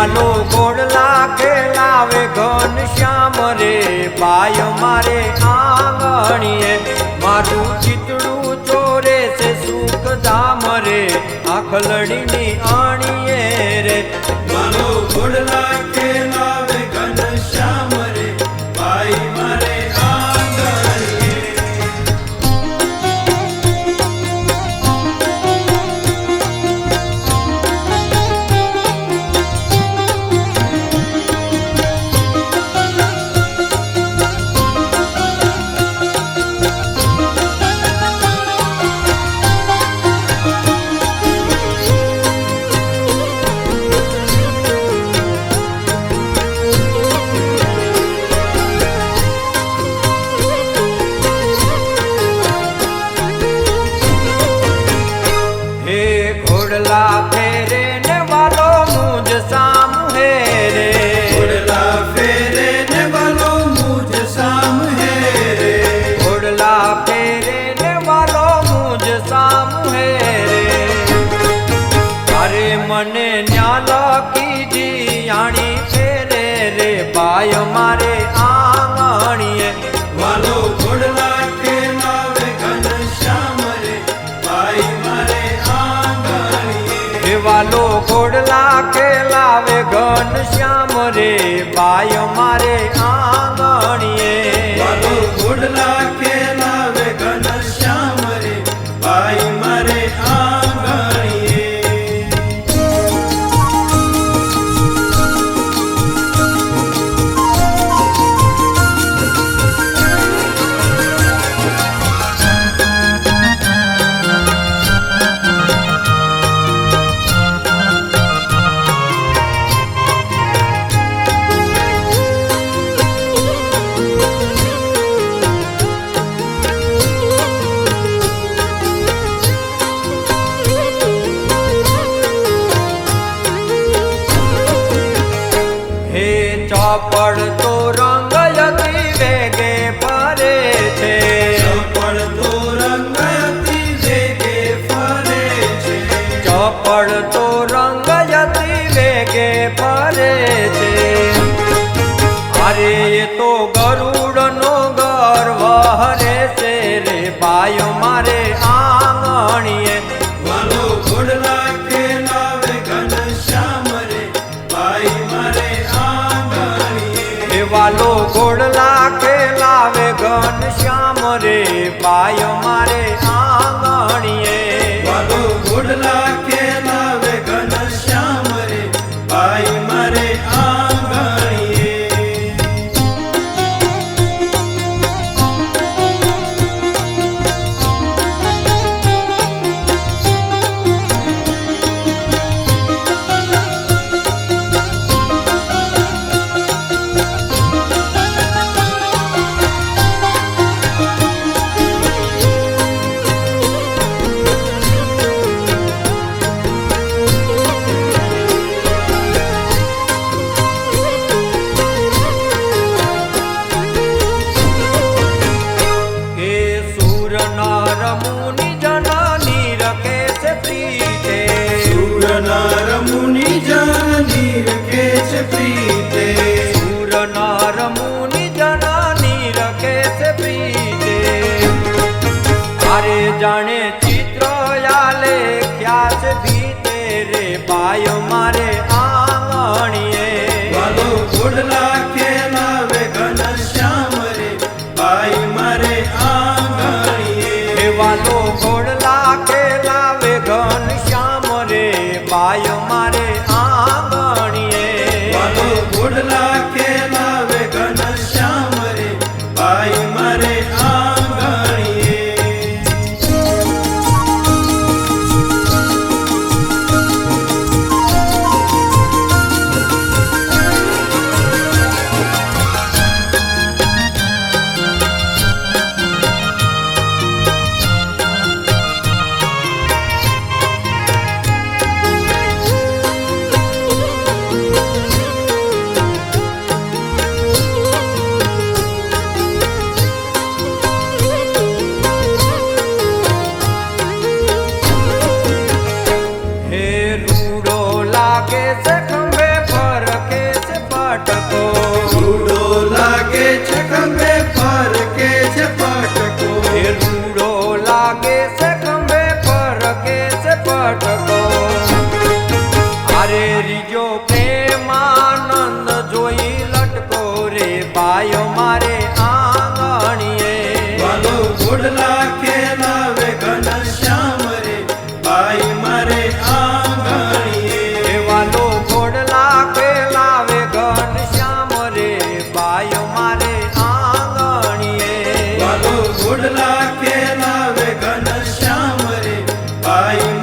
વાલો ગોડલા ખેલાવે ઘન શ્યામ રે બાય મારે આંગણીએ મારું ચિતડું ચોરે છે સુખ ધામ રે આખલડીની આણીએ રે વાલો ગોડલા ખેલાવે ઘન શ્યામ રે બાઈ મારે આંગણીએ ઘોડલા ફેરે ને વાલો મુજ સામ હે રે ઘોડલા ફેરે ને વાલો મુજ સામ હે રે ઘોડલા ફેરે ને વાલો મુજ સામ હે રે અરે મને ન્યા લખી આણી ફેરે રે બાય મારે આંગણીએ વાલો ઘોડલા ખેલાવે ઘન શ્યામ રે બાઈ મારે આંગણીએ વાલો ઘોડલા ખેલાવે ઘન શ્યામ રે બાય મારે આંગણીએ વાલો ઘોડલા ખેલાવે ઘન શ્યામ રે બાઈ મારે આંગણીએ ચોપડ તો રંગયતી વેગે ફરે છે ચોપડ તો રંગયતી વેગે ફરે છે ચોપડ તો રંગયતી વેગે ફરે છે અરે એ તો ગરુડનો ગર્વ હરે છે રે બાય મારે આંગણીએ વાલો ઘોડલા ખેલાવે ઘન શ્યામ રે બાઈ મારે આંગણીએ વાલો ઘોડલા ખેલાવે ઘન શ્યામ રે બાય મારે આંગણીએ વાલો ઘોડલા ખેલાવે ઘન શ્યામ રે બાઈ મારે આંગણીએ નર મુનિ જનની રખે છે પ્રીતે સુર નર મુનિ જનની રખે છે પ્રીતે અરે જાણે ચિત્ર આલે ખ્યા છે ભીતે રે બાય મારે આંગણીએ વાલો ઘોડલા ખેલાવે ઘન શ્યામ રે બાઈ મારે આંગણીએ વાલો ઘોડલા ખેલાવે ઘન શ્યામ રે બાય મારે આંગણીએ વાલો ઘોડલા ખેલાવે ઘન શ્યામ રે બાઈ મારે આંગણીએ ભાઈ મારે આંગણીએ વાલો ઘોડલા કે લાવે ઘન શ્યામ રે બાયો મારે આંગણીએ વાલો ઘોડલા કે લાવે ઘન શ્યામ રે ભાઈ